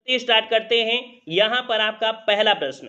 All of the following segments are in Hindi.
स्टार्ट करते हैं। यहाँ पर आपका पहला प्रश्न,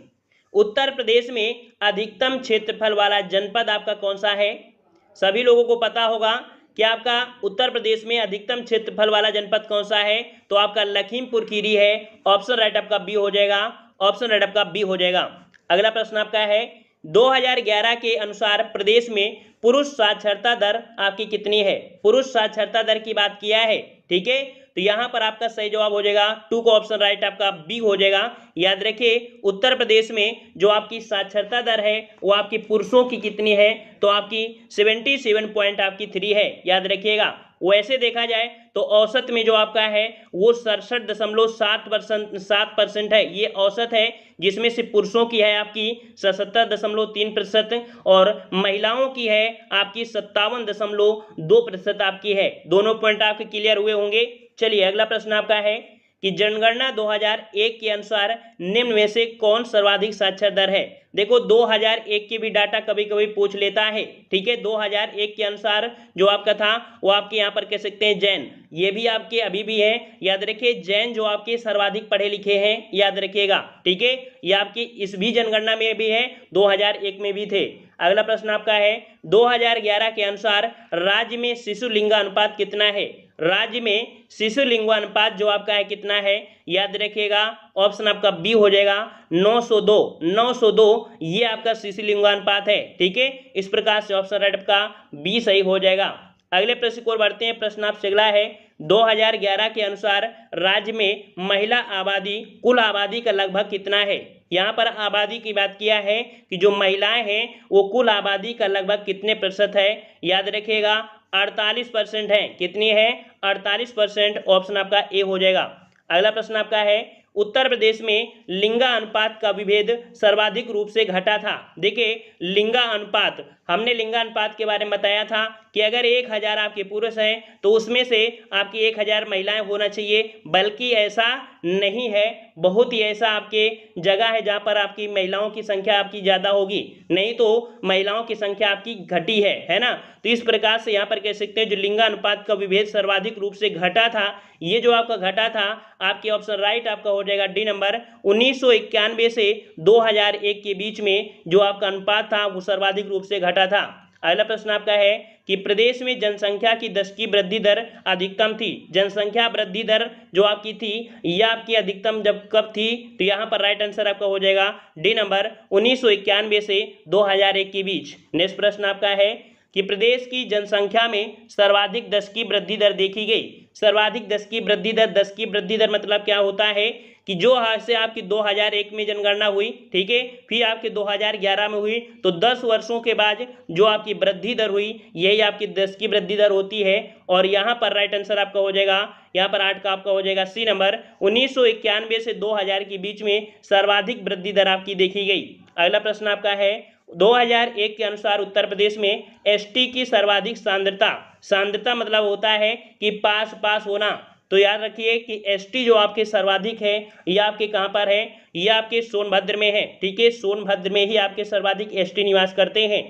उत्तर प्रदेश में अधिकतम क्षेत्रफल वाला जनपद आपका कौन सा है? सभी लोगों को पता होगा कि आपका उत्तर प्रदेश में अधिकतम क्षेत्रफल वाला जनपद कौन सा है, तो आपका लखीमपुर खीरी है। ऑप्शन राइट आपका बी हो जाएगा, ऑप्शन राइट आपका बी हो जाएगा। अगला प्रश्न आपका है, 2011 के अनुसार प्रदेश में पुरुष साक्षरता दर आपकी कितनी है? पुरुष साक्षरता दर की बात किया है, ठीक है, तो यहाँ पर आपका सही जवाब हो जाएगा 2 का ऑप्शन राइट आपका बी हो जाएगा। याद रखिए, उत्तर प्रदेश में जो आपकी साक्षरता दर है वो आपकी पुरुषों की कितनी है, तो आपकी 77.3 है, याद रखिएगा। वैसे देखा जाए तो औसत में जो आपका है वो 67.7% है, ये औसत है, जिसमें से पुरुषों की है आपकी 77.3% और महिलाओं की है आपकी 57.2% आपकी है। दोनों पॉइंट आपके क्लियर हुए होंगे। चलिए अगला प्रश्न आपका है कि जनगणना 2001 के अनुसार निम्न में से कौन सर्वाधिक साक्षर दर है? देखो 2001 के भी डाटा कभी कभी पूछ लेता है, ठीक है। 2001 के अनुसार जो आपका था वो आपके यहाँ पर कह सकते हैं जैन, ये भी आपके अभी भी है, याद रखिए। जैन जो आपके सर्वाधिक पढ़े लिखे हैं, याद रखिएगा, ठीक है। ये आपकी इस भी जनगणना में भी है, 2001 में भी थे। अगला प्रश्न आपका है, 2011 के अनुसार राज्य में शिशु लिंगानुपात कितना है? राज्य में शिशु लिंगानुपात जो आपका है कितना है, याद रखिएगा, ऑप्शन आपका बी हो जाएगा 902 ये आपका शिशु लिंगानुपात है, ठीक है। इस प्रकार से ऑप्शन राइट आपका बी सही हो जाएगा। अगले प्रश्न को बढ़ते हैं। प्रश्न आपसे अगला है, 2011 के अनुसार राज्य में महिला आबादी कुल आबादी का लगभग कितना है? यहाँ पर आबादी की बात किया है कि जो महिलाएं हैं वो कुल आबादी का लगभग कितने प्रतिशत है, याद रखिएगा 48% है। कितनी है? 48%, ऑप्शन आपका ए हो जाएगा। अगला प्रश्न आपका है, उत्तर प्रदेश में लिंगा अनुपात का विभेद सर्वाधिक रूप से घटा था। देखिए लिंगा अनुपात, हमने लिंगा अनुपात के बारे में बताया था कि अगर 1000 आपके पुरुष हैं तो उसमें से आपकी 1000 महिलाएं होना चाहिए, बल्कि ऐसा नहीं है, बहुत ही ऐसा आपके जगह है जहां पर आपकी महिलाओं की संख्या आपकी ज़्यादा होगी, नहीं तो महिलाओं की संख्या आपकी घटी है ना। तो इस प्रकार से यहाँ पर कह सकते हैं जो लिंगा अनुपात का विभेद सर्वाधिक रूप से घटा था, ये जो आपका घटा था आपके ऑप्शन राइट आपका हो जाएगा डी नंबर। 1991 से 2001 के बीच में जो आपका अनुपात था वो सर्वाधिक रूप से घटा था। अगला प्रश्न आपका है कि प्रदेश में जनसंख्या की दशकीय वृद्धि दर अधिकतम थी। जनसंख्या वृद्धि दर जो आपकी थी यह आपकी अधिकतम जब कब थी, तो यहाँ पर राइट आंसर आपका हो जाएगा डी नंबर 1991 से 2001 के बीच। नेक्स्ट प्रश्न आपका है कि प्रदेश की जनसंख्या में सर्वाधिक दशकीय वृद्धि दर देखी गई। सर्वाधिक दशकीय वृद्धि दर, दशकीय वृद्धि दर मतलब क्या होता है कि जो से आपकी 2001 में जनगणना हुई, ठीक है, फिर आपके 2011 में हुई, तो 10 वर्षों के बाद जो आपकी वृद्धि दर हुई यही आपकी दशकीय वृद्धि दर होती है। और यहाँ पर राइट आंसर आपका हो जाएगा, यहाँ पर 8 का आपका हो जाएगा सी नंबर। 1991 से 2000 के बीच में सर्वाधिक वृद्धि दर आपकी देखी गई। अगला प्रश्न आपका है, 2001 के अनुसार उत्तर प्रदेश में एसटी की सर्वाधिक सांद्रता मतलब होता है कि पास होना, तो याद रखिए कि एसटी जो आपके सर्वाधिक है यह आपके कहाँ पर है, यह आपके सोनभद्र में है, ठीक है। सोनभद्र में ही आपके सर्वाधिक एसटी निवास करते हैं।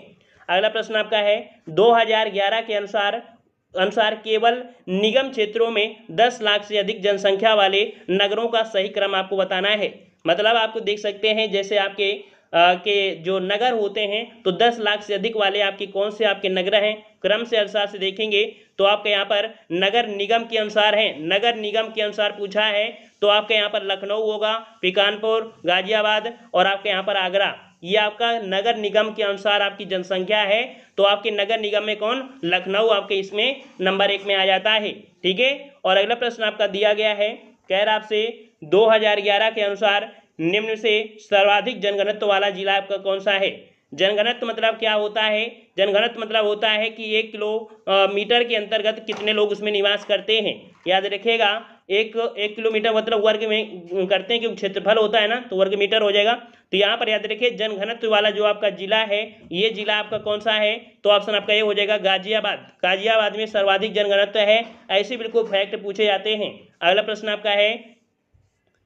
अगला प्रश्न आपका है, 2011 के अनुसार केवल निगम क्षेत्रों में 10 लाख से अधिक जनसंख्या वाले नगरों का सही क्रम आपको बताना है। मतलब आपको देख सकते हैं जैसे आपके के जो नगर होते हैं तो 10 लाख से अधिक वाले आपके कौन से आपके नगर हैं, क्रम से अनुसार से देखेंगे तो आपके यहाँ पर नगर निगम के अनुसार है। नगर निगम के अनुसार पूछा है तो आपके यहाँ पर लखनऊ होगा, फिर कानपुर, गाजियाबाद और आपके यहाँ पर आगरा, ये आपका नगर निगम के अनुसार आपकी जनसंख्या है। तो आपके नगर निगम में कौन, लखनऊ आपके इसमें नंबर 1 में आ जाता है, ठीक है। और अगला प्रश्न आपका दिया गया है, कह रहा आपसे 2011 के अनुसार निम्न से सर्वाधिक जनघनत्व वाला जिला आपका कौन सा है। जनघनत्व मतलब क्या होता है, जनघनत्व मतलब होता है कि 1 किलोमीटर के अंतर्गत कितने लोग उसमें निवास करते हैं। याद रखिएगा, एक किलोमीटर मतलब वर्ग में करते हैं, क्योंकि क्षेत्रफल होता है ना, तो वर्ग मीटर हो जाएगा। तो यहाँ पर याद रखिए जनघनत्व वाला जो आपका जिला है ये जिला आपका कौन सा है, तो ऑप्शन आपका ये हो जाएगा गाजियाबाद। गाजियाबाद में सर्वाधिक जनघनत्व है। ऐसे बिल्कुल फैक्ट पूछे जाते हैं। अगला प्रश्न आपका है,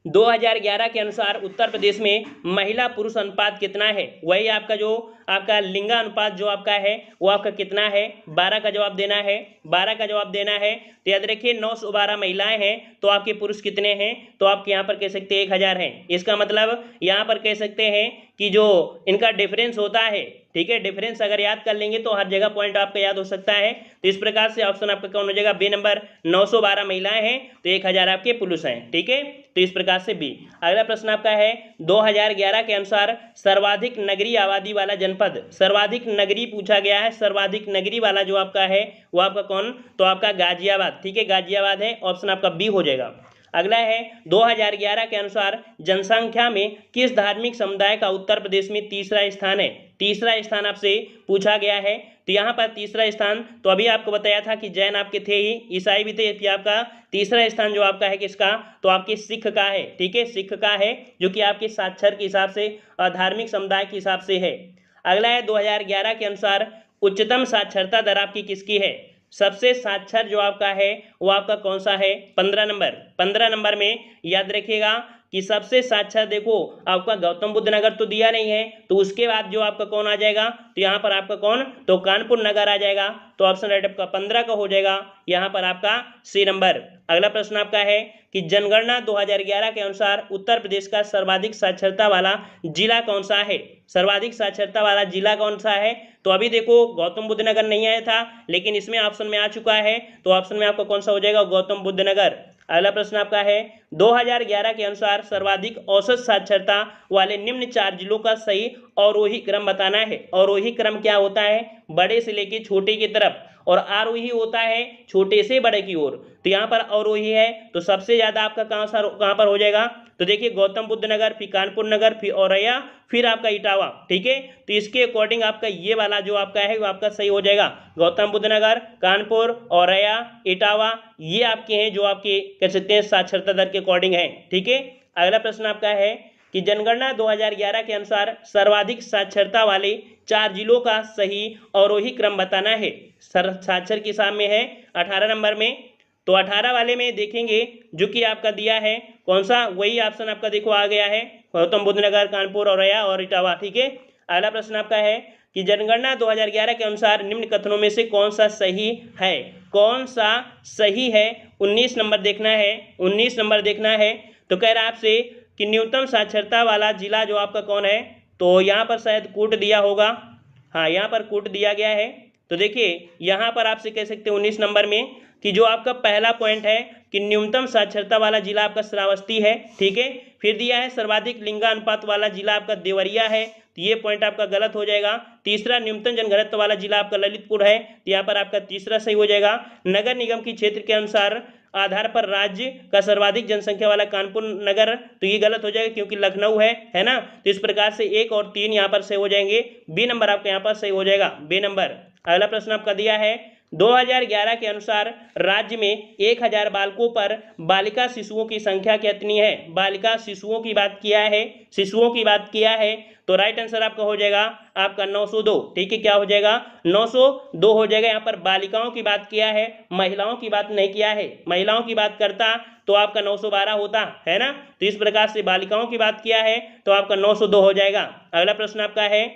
2011 के अनुसार उत्तर प्रदेश में महिला पुरुष अनुपात कितना है। वही आपका जो आपका लिंगानुपात जो आपका है वो आपका कितना है, 12 का जवाब देना है, 12 का जवाब देना है। तो याद रखिए 912 महिलाएं हैं तो आपके पुरुष कितने हैं, तो आप यहाँ पर कह सकते हैं 1000 हैं। इसका मतलब यहाँ पर कह सकते हैं कि जो इनका डिफरेंस होता है, ठीक है, डिफरेंस अगर याद कर लेंगे तो हर जगह पॉइंट आपका याद हो सकता है। तो इस प्रकार से ऑप्शन आपका कौन हो जाएगा, बी नंबर, 912 महिलाएं हैं तो 1000 आपके पुरुष हैं, ठीक है। तो इस प्रकार से बी। अगला प्रश्न आपका है 2011 के अनुसार सर्वाधिक नगरीय आबादी वाला जनपद, सर्वाधिक नगरी पूछा गया है, सर्वाधिक नगरी वाला जो आपका है वो आपका कौन, तो आपका गाजियाबाद, ठीक है, गाजियाबाद है, ऑप्शन आपका बी हो जाएगा। अगला है 2011 के अनुसार जनसंख्या में किस धार्मिक समुदाय का उत्तर प्रदेश में तीसरा स्थान है, तीसरा स्थान आपसे पूछा गया है। तो यहाँ पर तीसरा स्थान तो अभी आपको बताया था कि जैन आपके थे ही, ईसाई भी थे, कि आपका तीसरा स्थान जो आपका है किसका, तो आपके सिख का है, ठीक है, सिख का है, जो कि आपके साक्षर के हिसाब से धार्मिक समुदाय के हिसाब से है। अगला है 2011 के अनुसार उच्चतम साक्षरता दर आपकी किसकी है, सबसे साक्षर जो आपका है वो आपका कौन सा है, 15 नंबर, 15 नंबर में याद रखिएगा कि सबसे साक्षर देखो आपका गौतम बुद्ध नगर तो दिया नहीं है, तो उसके बाद जो आपका कौन आ जाएगा, तो यहाँ पर आपका कौन, तो कानपुर नगर आ जाएगा। तो ऑप्शन राइट आपका 15 का हो जाएगा, यहाँ पर आपका सी नंबर। अगला प्रश्न आपका है कि जनगणना 2011 के अनुसार उत्तर प्रदेश का सर्वाधिक साक्षरता वाला जिला कौन सा है, सर्वाधिक साक्षरता वाला जिला कौन सा है। तो अभी देखो गौतम बुद्ध नगर नहीं आया था, लेकिन इसमें ऑप्शन में आ चुका है, तो ऑप्शन में आपका कौन सा हो जाएगा, गौतम बुद्ध नगर। अगला प्रश्न आपका है 2011 के अनुसार सर्वाधिक औसत साक्षरता वाले निम्न 4 जिलों का सही अवरोही क्रम बताना है। अवरोही क्रम क्या होता है, बड़े से लेके छोटे की तरफ, और आरोही होता है छोटे से बड़े की ओर। तो यहाँ पर अवरोही है तो सबसे ज्यादा आपका कहाँ पर हो जाएगा, तो देखिए गौतम बुद्ध नगर, फिर कानपुर नगर, फिर औरैया, फिर आपका इटावा, ठीक है। तो इसके अकॉर्डिंग आपका ये वाला जो आपका है वो आपका सही हो जाएगा, गौतम बुद्ध नगर, कानपुर, औरैया, इटावा, ये आपके हैं जो आपके कह सकते हैं साक्षरता दर के अकॉर्डिंग है, ठीक है। अगला प्रश्न आपका है कि जनगणना 2011 के अनुसार सर्वाधिक साक्षरता वाले 4 जिलों का सही अवरोही क्रम बताना है। साक्षर के सामने है 18 नंबर में, तो 18 वाले में देखेंगे जो कि आपका दिया है कौन सा, वही ऑप्शन आपका देखो आ गया है, गौतम बुद्ध नगर, कानपुर, औरैया और इटावा, ठीक है। अगला प्रश्न आपका है कि जनगणना 2011 के अनुसार निम्न कथनों में से कौन सा सही है, कौन सा सही है, 19 नंबर देखना है, 19 नंबर देखना है। तो कह रहा है आपसे कि न्यूनतम साक्षरता वाला जिला जो आपका कौन है, तो यहाँ पर शायद कूट दिया होगा, हाँ यहाँ पर कूट दिया गया है। तो देखिए यहाँ पर आपसे कह सकते हैं 19 नंबर में कि जो आपका पहला पॉइंट है कि न्यूनतम साक्षरता वाला जिला आपका श्रावस्ती है, ठीक है। फिर दिया है सर्वाधिक लिंगानुपात वाला जिला आपका देवरिया है, तो ये पॉइंट आपका गलत हो जाएगा। तीसरा न्यूनतम जनघनत्व वाला जिला आपका ललितपुर है, तो यहाँ पर आपका तीसरा सही हो जाएगा। नगर निगम की क्षेत्र के अनुसार आधार पर राज्य का सर्वाधिक जनसंख्या वाला कानपुर नगर, तो ये गलत हो जाएगा क्योंकि लखनऊ है ना। तो इस प्रकार से 1 और 3 यहाँ पर सही हो जाएंगे, बी नंबर आपका यहाँ पर सही हो जाएगा, बी नंबर। अगला प्रश्न आपका दिया है 2011 के अनुसार राज्य में 1000 बालकों पर बालिका शिशुओं की संख्या कितनी है, बालिका शिशुओं की बात किया है, शिशुओं की बात किया है, तो राइट आंसर आपका हो जाएगा आपका 902, ठीक है, क्या हो जाएगा 902 हो जाएगा। यहाँ पर बालिकाओं की बात किया है, महिलाओं की बात नहीं किया है, महिलाओं की बात करता तो आपका 912 होता है ना। तो इस प्रकार से बालिकाओं की बात किया है तो आपका 902 हो जाएगा। अगला प्रश्न आपका है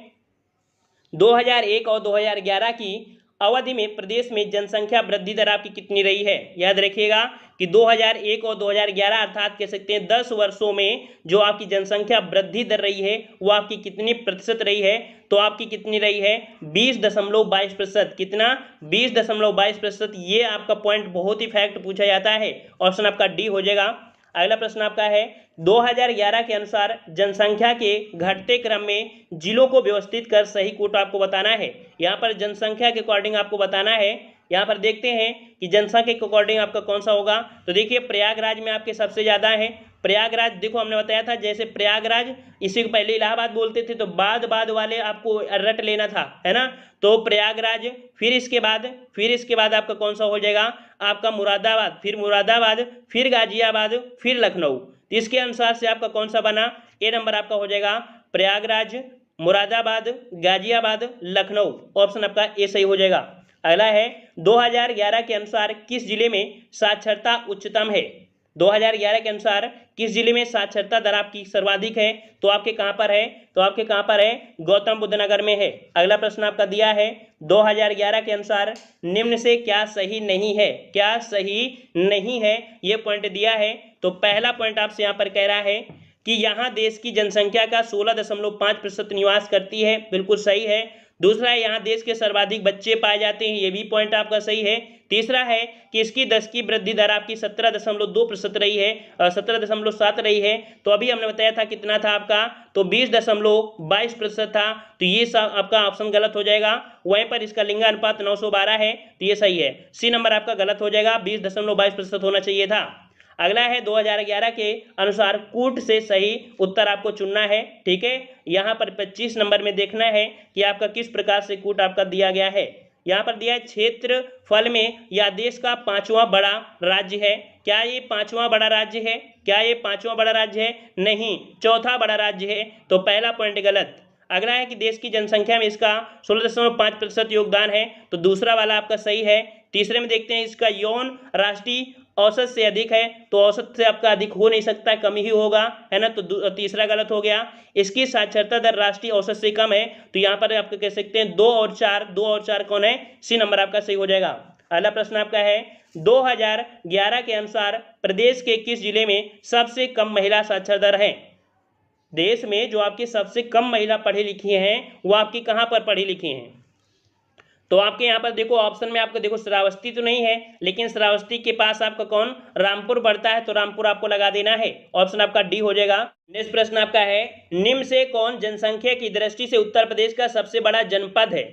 2001 और 2011 की अवधि में प्रदेश में जनसंख्या वृद्धि दर आपकी कितनी रही है। याद रखिएगा कि 2001 और 2011 अर्थात कह सकते हैं 10 वर्षों में जो आपकी जनसंख्या वृद्धि दर रही है वो आपकी कितनी प्रतिशत रही है, तो आपकी कितनी रही है 20.22%। कितना 20.22%। ये आपका पॉइंट बहुत ही फैक्ट पूछा जाता है, ऑप्शन आपका डी हो जाएगा। अगला प्रश्न आपका है 2011 के अनुसार जनसंख्या के घटते क्रम में जिलों को व्यवस्थित कर सही कोट आपको बताना है। यहाँ पर जनसंख्या के अकॉर्डिंग आपको बताना है। यहाँ पर देखते हैं कि जनसंख्या के अकॉर्डिंग आपका कौन सा होगा, तो देखिए प्रयागराज में आपके सबसे ज़्यादा है। प्रयागराज देखो हमने बताया था जैसे प्रयागराज इसी को पहले इलाहाबाद बोलते थे, तो बाद वाले आपको रट लेना था, है ना। तो प्रयागराज, फिर इसके बाद आपका कौन सा हो जाएगा आपका मुरादाबाद, फिर मुरादाबाद, फिर गाजियाबाद, फिर लखनऊ। तो इसके अनुसार से आपका कौन सा बना, ए नंबर आपका हो जाएगा प्रयागराज, मुरादाबाद, गाजियाबाद, लखनऊ, ऑप्शन आपका ए सही हो जाएगा। अगला है 2011 के अनुसार किस जिले में साक्षरता उच्चतम है। 2011 के अनुसार किस जिले में साक्षरता दर आपकी सर्वाधिक है? तो आपके कहाँ पर है? तो आपके कहाँ पर है? गौतम बुद्ध नगर में है। अगला प्रश्न आपका दिया है 2011 के अनुसार निम्न से क्या सही नहीं है? क्या सही नहीं है ये पॉइंट दिया है। तो पहला पॉइंट आपसे यहाँ पर कह रहा है कि यहाँ देश की जनसंख्या का 16.5% निवास करती है, बिल्कुल सही है। दूसरा है यहाँ देश के सर्वाधिक बच्चे पाए जाते हैं, ये भी पॉइंट आपका सही है। तीसरा है कि इसकी 10 की वृद्धि दर आपकी 17.2% रही है, 17.7 रही है। तो अभी हमने बताया था कितना था आपका, तो 20.22% था। तो ये सब आपका ऑप्शन गलत हो जाएगा। वहीं पर इसका लिंगानुपात 912 है, तो ये सही है। सी नंबर आपका गलत हो जाएगा, 20.22% होना चाहिए था। अगला है 2011 के अनुसार कूट से सही उत्तर आपको चुनना है, ठीक है। यहाँ पर 25 नंबर में देखना है कि आपका किस प्रकार से कूट आपका दिया गया है। यहाँ पर दिया है क्षेत्रफल में यह देश का 5वां बड़ा राज्य है। क्या ये 5वां बड़ा राज्य है? क्या ये 5वां बड़ा राज्य है? नहीं, 4था बड़ा राज्य है। तो पहला पॉइंट गलत। अगला है कि देश की जनसंख्या में इसका 16.5% योगदान है, तो दूसरा वाला आपका सही है। तीसरे में देखते हैं इसका यौन राष्ट्रीय औसत से अधिक है, तो औसत से आपका अधिक हो नहीं सकता, कम ही होगा, है ना। तो तीसरा गलत हो गया। इसकी साक्षरता दर राष्ट्रीय औसत से कम है, तो यहाँ पर आप कह सकते हैं 2 और 4 कौन है? सी नंबर आपका सही हो जाएगा। अगला प्रश्न आपका है 2011 के अनुसार प्रदेश के किस जिले में सबसे कम महिला साक्षर दर है? देश में जो आपकी सबसे कम महिला पढ़ी लिखी हैं वो आपकी कहाँ पर पढ़ी लिखी हैं? तो आपके यहाँ पर देखो ऑप्शन में आपको देखो श्रावस्ती तो नहीं है, लेकिन श्रावस्ती के पास आपका कौन? रामपुर पड़ता है, तो रामपुर आपको लगा देना है। ऑप्शन आपका डी हो जाएगा। नेक्स्ट प्रश्न आपका है निम्न से कौन जनसंख्या की दृष्टि से उत्तर प्रदेश का सबसे बड़ा जनपद है?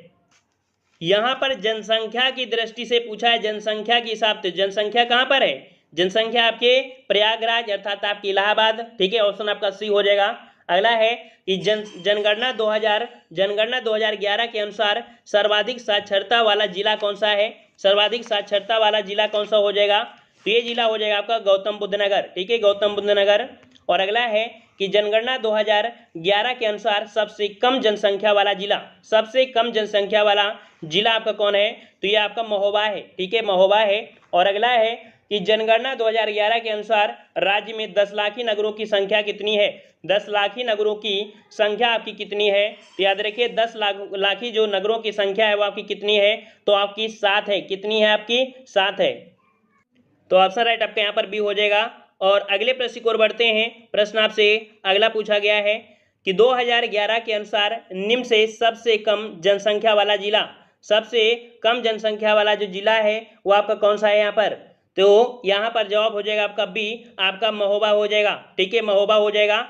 यहाँ पर जनसंख्या की दृष्टि से पूछा है, जनसंख्या के हिसाब से। जनसंख्या कहाँ पर है? जनसंख्या आपके प्रयागराज अर्थात आपके इलाहाबाद, ठीक है। ऑप्शन आपका सी हो जाएगा। अगला है कि जनगणना 2011 के अनुसार सर्वाधिक साक्षरता वाला जिला कौन सा है? सर्वाधिक साक्षरता वाला जिला कौन सा हो जाएगा? तो ये जिला हो जाएगा आपका गौतम बुद्ध नगर, ठीक है, गौतम बुद्ध नगर। और अगला है कि जनगणना 2011 के अनुसार सबसे कम जनसंख्या वाला जिला, सबसे कम जनसंख्या वाला जिला आपका कौन है? तो ये आपका महोबा है, ठीक है, महोबा है। और अगला है कि जनगणना 2011 के अनुसार राज्य में 10 लाखी नगरों की संख्या कितनी है? 10 लाखी नगरों की संख्या आपकी कितनी है? तो याद रखिए 10 लाखी जो नगरों की संख्या है वो आपकी कितनी है? तो आपकी 7 है। कितनी है आपकी? 7 है। तो ऑप्शन राइट आपका यहाँ पर बी हो जाएगा। और अगले प्रश्न की ओर बढ़ते हैं। प्रश्न आपसे अगला पूछा गया है कि 2011 के अनुसार निम्न से सबसे कम जनसंख्या वाला जिला, सबसे कम जनसंख्या वाला जो जिला है वो आपका कौन सा है यहाँ पर? तो यहाँ पर जवाब हो जाएगा आपका बी, आपका महोबा हो जाएगा, ठीक है, महोबा हो जाएगा।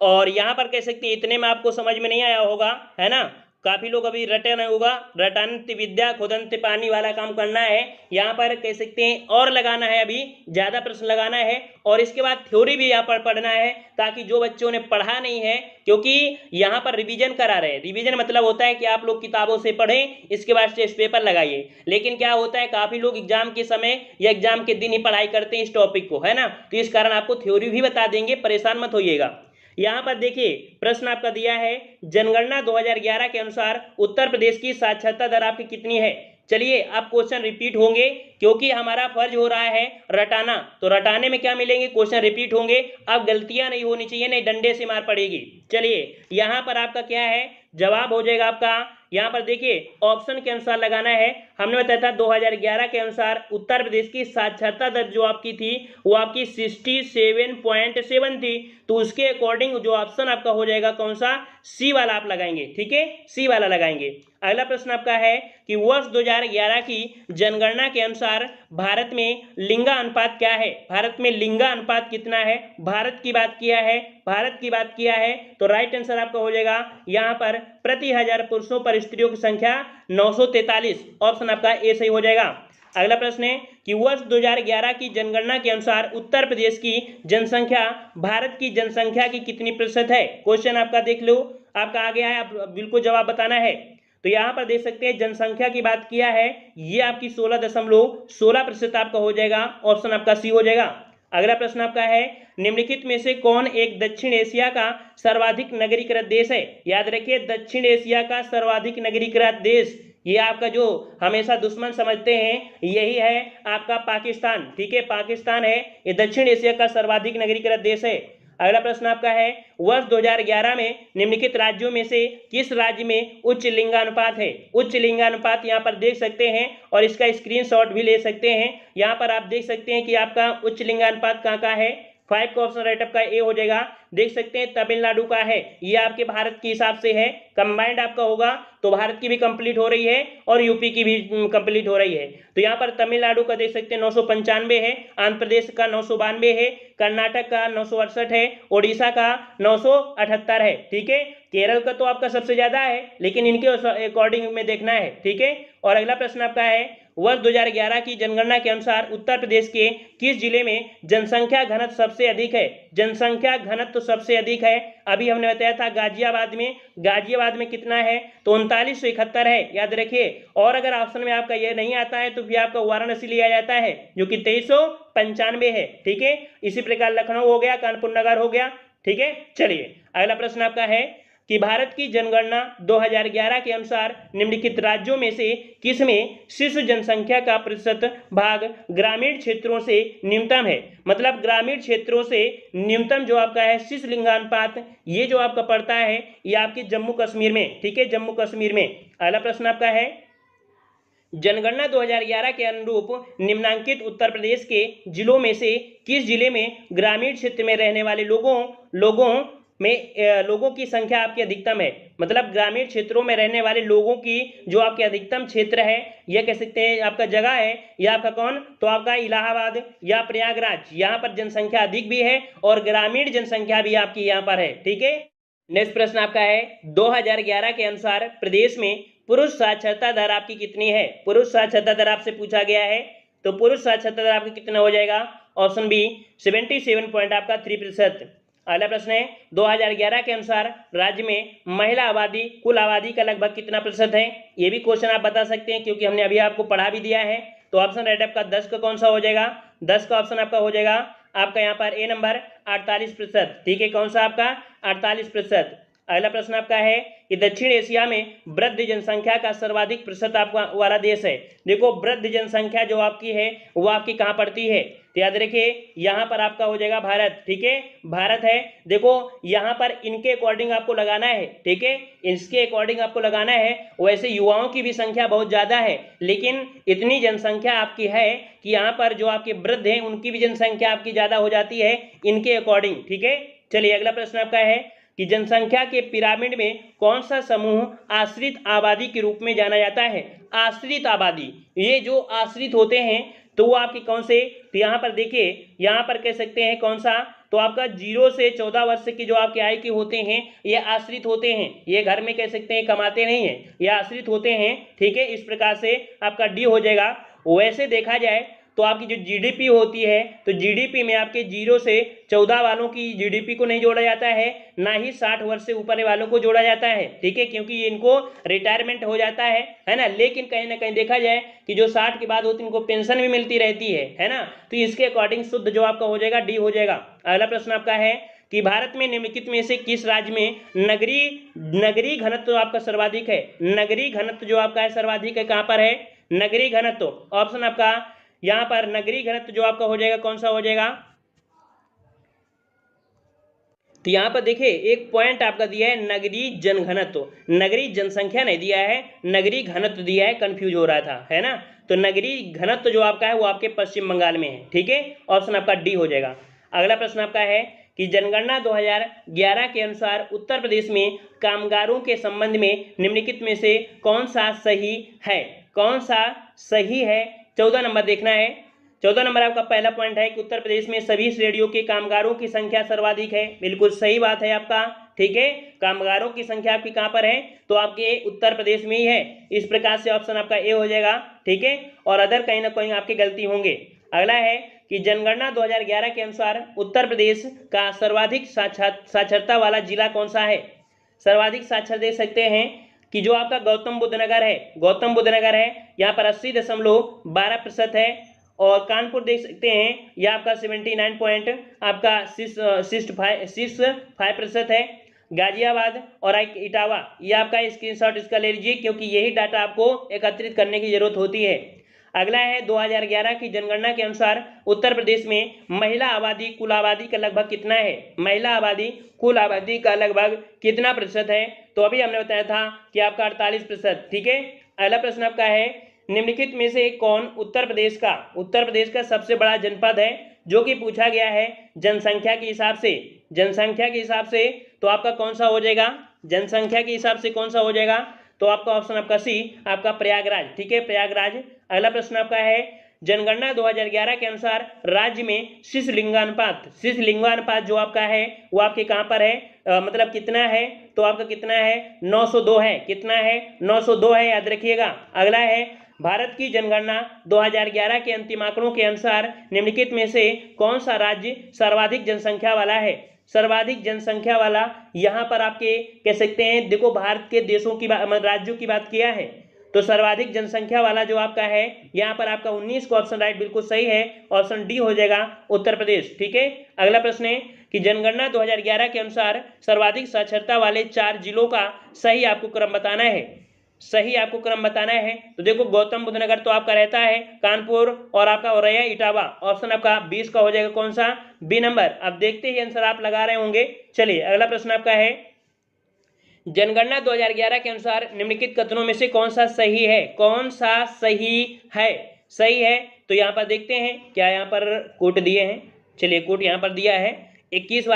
और यहाँ पर कह सकते हैं इतने में आपको समझ में नहीं आया होगा, है ना। काफ़ी लोग अभी रटे नहीं होगा, रटानंत विद्या खुदंत पानी वाला काम करना है। यहाँ पर कह सकते हैं और लगाना है, अभी ज़्यादा प्रश्न लगाना है। और इसके बाद थ्योरी भी यहाँ पर पढ़ना है, ताकि जो बच्चों ने पढ़ा नहीं है, क्योंकि यहाँ पर रिवीजन करा रहे हैं। रिवीजन मतलब होता है कि आप लोग किताबों से पढ़ें, इसके बाद टेस्ट पेपर लगाइए। लेकिन क्या होता है, काफ़ी लोग एग्जाम के समय या एग्जाम के दिन ही पढ़ाई करते हैं इस टॉपिक को, है ना। तो इस कारण आपको थ्योरी भी बता देंगे, परेशान मत होइएगा। यहाँ पर देखिए प्रश्न आपका दिया है जनगणना 2011 के अनुसार उत्तर प्रदेश की साक्षरता दर आपकी कितनी है? चलिए अब क्वेश्चन रिपीट होंगे, क्योंकि हमारा फर्ज हो रहा है रटाना, तो रटाने में क्या मिलेंगे? क्वेश्चन रिपीट होंगे। अब गलतियां नहीं होनी चाहिए, नहीं डंडे से मार पड़ेगी। चलिए यहाँ पर आपका क्या है, जवाब हो जाएगा आपका, यहाँ पर देखिए ऑप्शन के अनुसार लगाना है। हमने बताया था 2011 के अनुसार उत्तर प्रदेश की साक्षरता दर जो आपकी थी वो आपकी 67.7 थी, तो उसके अकॉर्डिंग जो ऑप्शन आपका हो जाएगा कौन सा? सी वाला आप लगाएंगे, ठीक है, सी वाला लगाएंगे। अगला प्रश्न आपका है कि वर्ष 2011 की जनगणना के अनुसार भारत में लिंगा अनुपात क्या है? भारत में लिंगा अनुपात कितना है? भारत की बात किया है, भारत की बात किया है, तो राइट आंसर आपका हो जाएगा यहाँ पर प्रति 1000 पुरुषों पर स्त्रियों की संख्या 943। ऑप्शन आपका ए सही हो जाएगा। अगला प्रश्न है कि वर्ष 2011 की जनगणना के अनुसार उत्तर प्रदेश की जनसंख्या भारत की जनसंख्या की कितनी प्रतिशत है? क्वेश्चन आपका देख लो, आपका आ गया है, आप बिल्कुल जवाब बताना है। तो यहाँ पर देख सकते हैं जनसंख्या की बात किया है, ये आपकी 16.16% आपका हो जाएगा। ऑप्शन आपका सी हो जाएगा। अगला प्रश्न आपका है निम्नलिखित में से कौन एक दक्षिण एशिया का सर्वाधिक नगरीकृत देश है? याद रखिए दक्षिण एशिया का सर्वाधिक नगरीकृत देश ये आपका जो हमेशा दुश्मन समझते हैं यही है आपका पाकिस्तान। ठीक है, पाकिस्तान है, ये दक्षिण एशिया का सर्वाधिक नगरीकृत देश है। अगला प्रश्न आपका है, वर्ष 2011 में निम्नलिखित राज्यों में से किस राज्य में उच्च लिंगानुपात है? उच्च लिंगानुपात यहाँ पर देख सकते हैं और इसका स्क्रीनशॉट भी ले सकते हैं। यहाँ पर आप देख सकते हैं कि आपका उच्च लिंगानुपात कहाँ का है। 5 का ऑप्शन राइट आपका ए हो जाएगा। देख सकते हैं तमिलनाडु का है, ये आपके भारत के हिसाब से है, कंबाइंड आपका होगा तो भारत की भी कंप्लीट हो रही है और यूपी की भी कंप्लीट हो रही है। तो यहाँ पर तमिलनाडु का देख सकते हैं 995 है, आंध्र प्रदेश का 992 है, कर्नाटक का 968 है, ओडिशा का 978 है। ठीक है, केरल का तो आपका सबसे ज्यादा है लेकिन इनके अकॉर्डिंग में देखना है। ठीक है, और अगला प्रश्न आपका है, वर्ष 2011 की जनगणना के अनुसार उत्तर प्रदेश के किस जिले में जनसंख्या घनत्व सबसे अधिक है? जनसंख्या घनत्व सबसे अधिक है, अभी हमने बताया था गाजियाबाद में। गाजियाबाद में कितना है? तो 3971 है, याद रखिए। और अगर ऑप्शन में आपका ये नहीं आता है तो फिर आपका वाराणसी लिया जाता है जो कि 2395 है। ठीक है, इसी प्रकार लखनऊ हो गया, कानपुर नगर हो गया। ठीक है, चलिए अगला प्रश्न आपका है कि भारत की जनगणना 2011 के अनुसार निम्नलिखित राज्यों में से किसमें शिशु जनसंख्या का प्रतिशत भाग ग्रामीण क्षेत्रों से न्यूनतम है? मतलब ग्रामीण क्षेत्रों से न्यूनतम जो आपका है शिशु लिंगानुपात, ये जो आपका पड़ता है ये आपके जम्मू कश्मीर में। ठीक है, जम्मू कश्मीर में। अगला प्रश्न आपका है, जनगणना 2011 के अनुरूप निम्नांकित उत्तर प्रदेश के जिलों में से किस जिले में ग्रामीण क्षेत्र में रहने वाले लोगों की संख्या आपकी अधिकतम है? मतलब ग्रामीण क्षेत्रों में रहने वाले लोगों की जो आपके अधिकतम क्षेत्र है, यह कह सकते हैं आपका जगह है, या आपका कौन? तो आपका इलाहाबाद या प्रयागराज, यहाँ पर जनसंख्या अधिक भी है और ग्रामीण जनसंख्या भी आपकी यहाँ पर है। ठीक है, नेक्स्ट प्रश्न आपका है, 2011 के अनुसार प्रदेश में पुरुष साक्षरता दर आपकी कितनी है? पुरुष साक्षरता दर आपसे पूछा गया है, तो पुरुष साक्षरता दर आपकी कितना हो जाएगा? ऑप्शन बी 77 पॉइंट आपका 3%। अगला प्रश्न है, 2011 के अनुसार राज्य में महिला आबादी कुल आबादी का लगभग कितना प्रतिशत है? ये भी क्वेश्चन आप बता सकते हैं क्योंकि हमने अभी आपको पढ़ा भी दिया है। तो ऑप्शन राइट आपका 10 का कौन सा हो जाएगा? 10 का ऑप्शन आपका हो जाएगा आपका यहाँ पर ए नंबर 48%। ठीक है, कौन सा आपका? 48%। अगला प्रश्न आपका है कि दक्षिण एशिया में वृद्ध जनसंख्या का सर्वाधिक प्रतिशत आपका वाला देश है। देखो वृद्ध जनसंख्या जो आपकी है वो आपकी कहाँ पड़ती है? तो याद रखिए यहाँ पर आपका हो जाएगा भारत। ठीक है, भारत है। देखो यहाँ पर इनके अकॉर्डिंग आपको लगाना है। ठीक है, इसके अकॉर्डिंग आपको लगाना है। वैसे युवाओं की भी संख्या बहुत ज़्यादा है लेकिन इतनी जनसंख्या आपकी है कि यहाँ पर जो आपके वृद्ध हैं उनकी भी जनसंख्या आपकी ज़्यादा हो जाती है इनके अकॉर्डिंग। ठीक है, चलिए अगला प्रश्न आपका है कि जनसंख्या के पिरामिड में कौन सा समूह आश्रित आबादी के रूप में जाना जाता है? आश्रित आबादी, ये जो आश्रित होते हैं तो वो आपके कौन से? तो यहाँ पर देखिए, यहाँ पर कह सकते हैं कौन सा? तो आपका 0 से 14 वर्ष की जो आपके आयु के होते हैं ये आश्रित होते हैं। ये घर में कह सकते हैं कमाते नहीं हैं, ये आश्रित होते हैं। ठीक है, इस प्रकार से आपका डी हो जाएगा। वैसे देखा जाए तो आपकी जो जीडीपी होती है तो जीडीपी में आपके 0 से 14 वालों की जीडीपी को नहीं जोड़ा जाता है, ना ही 60 वर्ष से ऊपर वालों को जोड़ा जाता है। ठीक है, क्योंकि इनको रिटायरमेंट हो जाता है ना। लेकिन कहीं ना कहीं देखा जाए कि जो 60 के बाद होती है इनको पेंशन भी मिलती रहती है ना। तो इसके अकॉर्डिंग शुद्ध जो आपका हो जाएगा डी हो जाएगा। अगला प्रश्न आपका है कि भारत में निम्नलिखित में से किस राज्य में नगरीय घनत्व आपका सर्वाधिक है? नगरीय घनत्व जो आपका है सर्वाधिक है, कहाँ पर है नगरीय घनत्व? ऑप्शन आपका यहाँ पर नगरीय घनत्व जो आपका हो जाएगा कौन सा हो जाएगा? तो यहाँ पर देखिए एक पॉइंट आपका दिया है नगरीय जनघनत्व, नगरीय जनसंख्या नहीं दिया है, नगरीय घनत्व दिया है, कंफ्यूज हो रहा था है ना। तो नगरीय घनत्व जो आपका है वो आपके पश्चिम बंगाल में है। ठीक है, ऑप्शन आपका डी हो जाएगा। अगला प्रश्न आपका है कि जनगणना 2011 के अनुसार उत्तर प्रदेश में कामगारों के संबंध में निम्नलिखित में से कौन सा सही है? कौन सा सही है? 14 नंबर देखना है। 14 नंबर आपका पहला पॉइंट है कि उत्तर प्रदेश में सभी श्रेणियों के कामगारों की संख्या सर्वाधिक है। बिल्कुल सही बात है आपका। ठीक है, कामगारों की संख्या आपकी कहाँ पर है? तो आपके उत्तर प्रदेश में ही है। इस प्रकार से ऑप्शन आपका ए हो जाएगा। ठीक है, और अदर कहीं ना कहीं आपकी गलती होंगे। अगला है कि जनगणना 2011 के अनुसार उत्तर प्रदेश का सर्वाधिक साक्षरता वाला जिला कौन सा है? सर्वाधिक साक्षर देख सकते हैं कि जो आपका गौतम बुद्ध नगर है, गौतम बुद्ध नगर है, यहाँ पर 80.12% है। और कानपुर देख सकते हैं यह आपका 79 पॉइंट आपका 65% है। गाजियाबाद और इटावा, ये आपका स्क्रीनशॉट इसका ले लीजिए, क्योंकि यही डाटा आपको एकत्रित करने की जरूरत होती है। अगला है 2011 की जनगणना के अनुसार उत्तर प्रदेश में महिला आबादी कुल आबादी का लगभग कितना है? महिला आबादी कुल आबादी का लगभग कितना प्रतिशत है? तो अभी हमने बताया था कि आपका 48%। ठीक है। अगला प्रश्न आपका है, निम्नलिखित में से कौन उत्तर प्रदेश का सबसे बड़ा जनपद है? जो कि पूछा गया है जनसंख्या के हिसाब से। जनसंख्या के हिसाब से तो आपका कौन सा हो जाएगा? जनसंख्या के हिसाब से कौन सा हो जाएगा? तो आपका ऑप्शन आपका सी, आपका प्रयागराज। ठीक है, प्रयागराज। अगला प्रश्न आपका है, जनगणना 2011 के अनुसार राज्य में शिशुलिंगानुपात जो आपका है वो आपके कहाँ पर है? मतलब कितना है? तो आपका कितना है? 902 है। कितना है? 902 है, याद रखिएगा। अगला है, भारत की जनगणना 2011 के अंतिम आंकड़ों के अनुसार निम्नलिखित में से कौन सा राज्य सर्वाधिक जनसंख्या वाला है? सर्वाधिक जनसंख्या वाला यहाँ पर आपके कह सकते हैं, देखो भारत के देशों की राज्यों की बात किया है, तो सर्वाधिक जनसंख्या वाला जो आपका है यहाँ पर आपका 19 का ऑप्शन राइट बिल्कुल सही है। ऑप्शन डी हो जाएगा उत्तर प्रदेश। ठीक है। अगला प्रश्न है कि जनगणना 2011 के अनुसार सर्वाधिक साक्षरता वाले 4 जिलों का सही आपको क्रम बताना है। सही आपको क्रम बताना है। तो देखो गौतम बुद्ध नगर तो आपका रहता है, कानपुर और आपका औरैया इटावा। ऑप्शन आपका 20 का हो जाएगा कौन सा? B number. अब देखते ही आंसर आप लगा रहे होंगे। चलिए अगला प्रश्न आपका है, जनगणना 2011 के अनुसार निम्नलिखित कथनों में से कौन सा सही है? कौन सा सही है? सही है तो यहाँ पर देखते हैं क्या यहाँ पर कोट दिए हैं। चलिए कोट यहाँ पर दिया है 21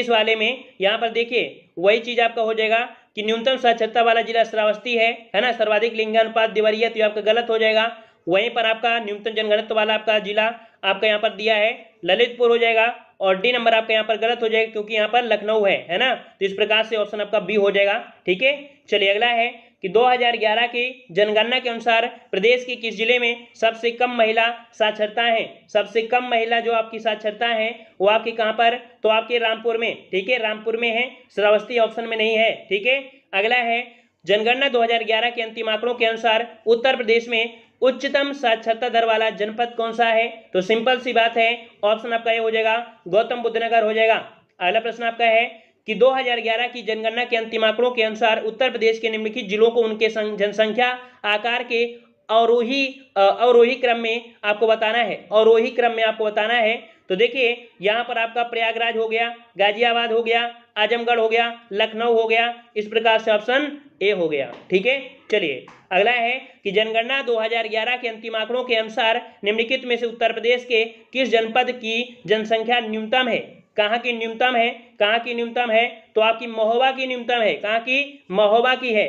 वाले में यहाँ पर देखिए वही चीज आपका हो जाएगा कि न्यूनतम साक्षरता वाला जिला श्रावस्ती है ना। सर्वाधिक लिंगानुपात देवरिया, तो आपका गलत हो जाएगा। वहीं पर आपका न्यूनतम जनघनत्व वाला आपका जिला आपका यहाँ पर दिया है ललितपुर हो जाएगा, और डी नंबर आपका यहाँ पर गलत हो जाएगा क्योंकि यहाँ पर लखनऊ है ना। तो इस प्रकार से ऑप्शन आपका बी हो जाएगा। ठीक है। चलिए अगला है कि 2011 की जनगणना के अनुसार प्रदेश के किस जिले में सबसे कम महिला साक्षरता है? सबसे कम महिला जो आपकी साक्षरता है वो आपकी कहाँ पर? तो आपके रामपुर में। ठीक है, रामपुर में है, श्रावस्ती ऑप्शन में नहीं है। ठीक है। अगला है, जनगणना 2011 के अंतिम आंकड़ों के अनुसार उत्तर प्रदेश में उच्चतम साक्षरता दर वाला जनपद कौन सा है? तो सिंपल सी बात है, ऑप्शन आपका ये हो जाएगा गौतम बुद्ध नगर हो जाएगा। अगला प्रश्न आपका है कि 2011 की जनगणना के अंतिम आंकड़ों के अनुसार उत्तर प्रदेश के निम्नलिखित जिलों को उनके जनसंख्या आकार के अवरोही क्रम में आपको बताना है। अवरोही क्रम में आपको बताना है। तो देखिए यहाँ पर आपका प्रयागराज हो गया, गाजियाबाद हो गया, आजमगढ़ हो गया, लखनऊ हो गया। इस प्रकार से ऑप्शन ए हो गया। ठीक है। चलिए अगला है कि जनगणना 2011 के अंतिम आंकड़ों के अनुसार निम्नलिखित में से उत्तर प्रदेश के किस जनपद की जनसंख्या न्यूनतम है? कहाँ की न्यूनतम है? कहाँ की न्यूनतम है? तो आपकी महोबा की न्यूनतम है। कहाँ की? महोबा की है।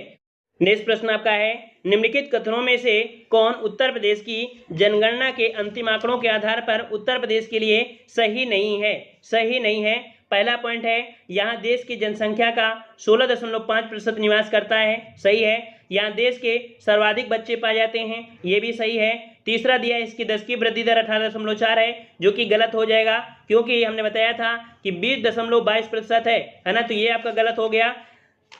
नेक्स्ट प्रश्न आपका है, निम्नलिखित कथनों में से कौन उत्तर प्रदेश की जनगणना के अंतिम आंकड़ों के आधार पर उत्तर प्रदेश के लिए सही नहीं है? सही नहीं है। पहला पॉइंट है, यहाँ देश की जनसंख्या का 16.5% निवास करता है। सही है। यहाँ देश के सर्वाधिक बच्चे पाए जाते हैं। ये भी सही है। तीसरा दिया है इसकी 10 की वृद्धि दर 18.4 है, जो कि गलत हो जाएगा क्योंकि हमने बताया था कि 20.22% है ना। तो ये आपका गलत हो गया।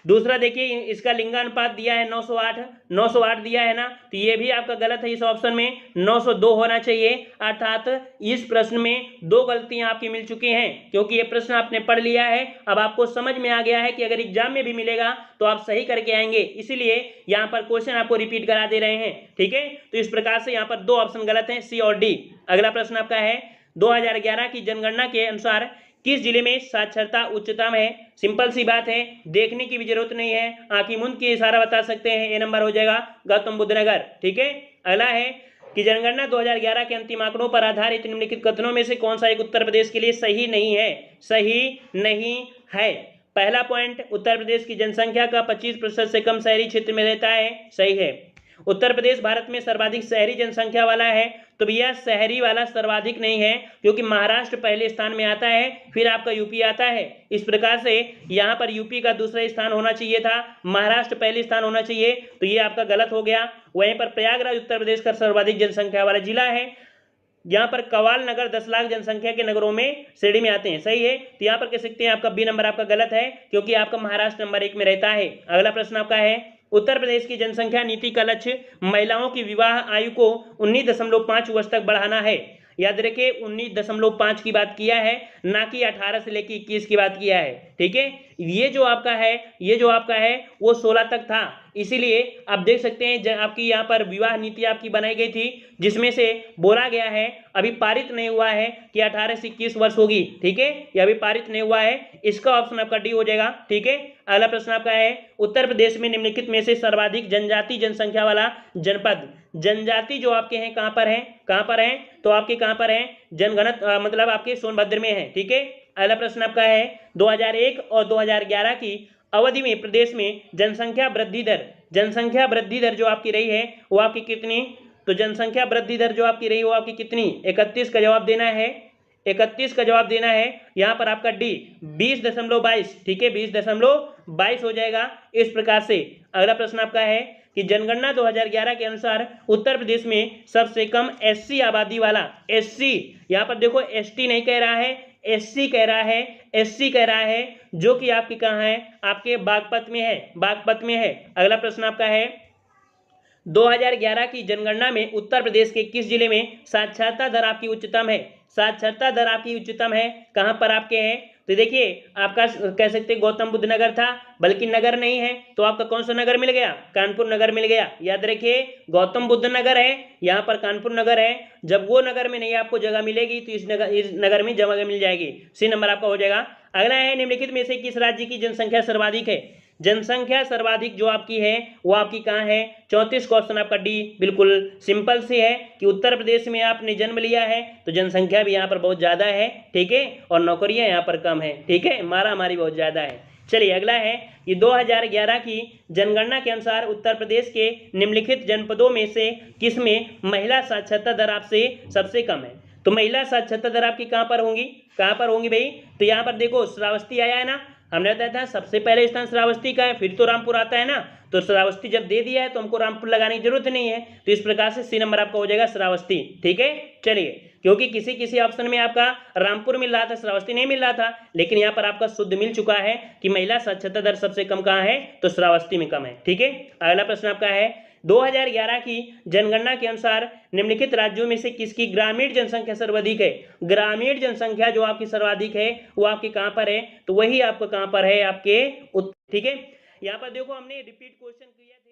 दूसरा देखिए इसका लिंगानुपात दिया है 908 दिया है ना, तो ये भी आपका गलत है। इस ऑप्शन में 902 होना चाहिए। अर्थात इस प्रश्न में 2 गलतियां आपकी मिल चुकी हैं, क्योंकि ये प्रश्न आपने पढ़ लिया है। अब आपको समझ में आ गया है कि अगर एग्जाम में भी मिलेगा तो आप सही करके आएंगे, इसीलिए यहाँ पर क्वेश्चन आपको रिपीट करा दे रहे हैं। ठीक है। तो इस प्रकार से यहाँ पर 2 ऑप्शन गलत हैं, सी और डी। अगला प्रश्न आपका है, 2011 की जनगणना के अनुसार किस जिले में साक्षरता उच्चतम है? सिंपल सी बात है, देखने की भी जरूरत नहीं है, आंखी मूंद के इशारा बता सकते हैं। ए नंबर हो जाएगा गौतम बुद्ध नगर। ठीक है। अगला है कि जनगणना 2011 के अंतिम आंकड़ों पर आधारित निम्नलिखित कथनों में से कौन सा एक उत्तर प्रदेश के लिए सही नहीं है? सही नहीं है। पहला पॉइंट, उत्तर प्रदेश की जनसंख्या का 25% से कम शहरी क्षेत्र में रहता है। सही है। उत्तर प्रदेश भारत में सर्वाधिक शहरी जनसंख्या वाला है, तो भैया शहरी वाला सर्वाधिक नहीं है, क्योंकि महाराष्ट्र पहले स्थान में आता है, फिर आपका यूपी आता है। इस प्रकार से यहाँ पर यूपी का दूसरा स्थान होना चाहिए था, महाराष्ट्र पहले स्थान होना चाहिए, तो ये आपका गलत हो गया। वहीं पर प्रयागराज उत्तर प्रदेश का सर्वाधिक जनसंख्या वाला जिला है। यहाँ पर कवाल नगर 10 लाख जनसंख्या के नगरों में श्रेणी में आते हैं। सही है। तो यहाँ पर कह सकते हैं आपका बी नंबर आपका गलत है, क्योंकि आपका महाराष्ट्र नंबर 1 में रहता है। अगला प्रश्न आपका है, उत्तर प्रदेश की जनसंख्या नीति का लक्ष्य महिलाओं की विवाह आयु को 19.5 वर्ष तक बढ़ाना है। याद रखिए 19.5 की बात किया है, ना कि 18 से लेकर 21 की बात किया है। ठीक है, ये जो आपका है वो 16 तक था, इसीलिए आप देख सकते हैं आपकी यहाँ पर विवाह नीति आपकी बनाई गई थी, जिसमें से बोला गया है, अभी पारित नहीं हुआ है कि 18 से 21 वर्ष होगी। ठीक है, ये अभी पारित नहीं हुआ है, इसका ऑप्शन आपका डी हो जाएगा। ठीक है, अगला प्रश्न आपका है, उत्तर प्रदेश में निम्नलिखित में से सर्वाधिक जनजाति जनसंख्या वाला जनपद। जनजाति जो आपके हैं कहां पर हैं, तो आपके कहां पर हैं, जनगणत मतलब आपके सोनभद्र में है। ठीक है, अगला प्रश्न आपका है, 2001 और 2011 की अवधि में प्रदेश में जनसंख्या वृद्धि दर जो आपकी रही है वो आपकी कितनी, तो जनसंख्या वृद्धि दर जो आपकी रही वो आपकी कितनी, 31 का जवाब देना है, 31 का जवाब देना है। यहाँ पर आपका डी 20.22। ठीक है, 20.22 हो जाएगा इस प्रकार से। अगला प्रश्न आपका है कि जनगणना 2011 के अनुसार उत्तर प्रदेश में सबसे कम एससी आबादी वाला, एससी यहाँ पर देखो एसटी नहीं कह रहा है, एससी कह रहा है, जो कि आपकी कहाँ है, आपके बागपत में है। अगला प्रश्न आपका है, 2011 की जनगणना में उत्तर प्रदेश के किस जिले में साक्षरता दर आपकी उच्चतम है, कहां पर आपके है, तो देखिए आपका कह सकते गौतम बुद्ध नगर था, बल्कि नगर नहीं है, तो आपका कौन सा नगर मिल गया, कानपुर नगर मिल गया। याद रखिए गौतम बुद्ध नगर है, यहाँ पर कानपुर नगर है, जब वो नगर में नहीं आपको जगह मिलेगी तो इस नगर में जगह मिल जाएगी, सी नंबर आपका हो जाएगा। अगला है, निम्नलिखित में से किस राज्य की जनसंख्या सर्वाधिक है, जनसंख्या सर्वाधिक जो आपकी है वो आपकी कहाँ है, 34 क्वेश्चन आपका डी, बिल्कुल सिंपल से है कि उत्तर प्रदेश में आपने जन्म लिया है तो जनसंख्या भी यहाँ पर बहुत ज़्यादा है। ठीक है, और नौकरियाँ यहाँ पर कम है। ठीक है, मारामारी बहुत ज़्यादा है। चलिए अगला है कि 2011 की जनगणना के अनुसार उत्तर प्रदेश के निम्नलिखित जनपदों में से किसमें महिला साक्षरता दर आपसे सबसे कम है, तो महिला साक्षरता दर आपकी कहाँ पर होंगी भाई, तो यहाँ पर देखो श्रावस्ती आया है ना, हमने बताया था सबसे पहले स्थान श्रावस्ती का है, फिर तो रामपुर आता है ना, तो श्रावस्ती जब दे दिया है तो हमको रामपुर लगाने की जरूरत नहीं है, तो इस प्रकार से सी नंबर आपका हो जाएगा श्रावस्ती। ठीक है, चलिए क्योंकि किसी ऑप्शन में आपका रामपुर मिल रहा था, श्रावस्ती नहीं मिल रहा था, लेकिन यहाँ पर आपका शुद्ध मिल चुका है कि महिला साक्षरता दर सबसे कम कहाँ है, तो श्रावस्ती में कम है। ठीक है, अगला प्रश्न आपका है, 2011 की जनगणना के अनुसार निम्नलिखित राज्यों में से किसकी ग्रामीण जनसंख्या सर्वाधिक है, ग्रामीण जनसंख्या जो आपकी सर्वाधिक है वो आपकी कहां पर है, तो वही आपको कहां पर है, आपके। ठीक है, यहाँ पर देखो हमने रिपीट क्वेश्चन किया था।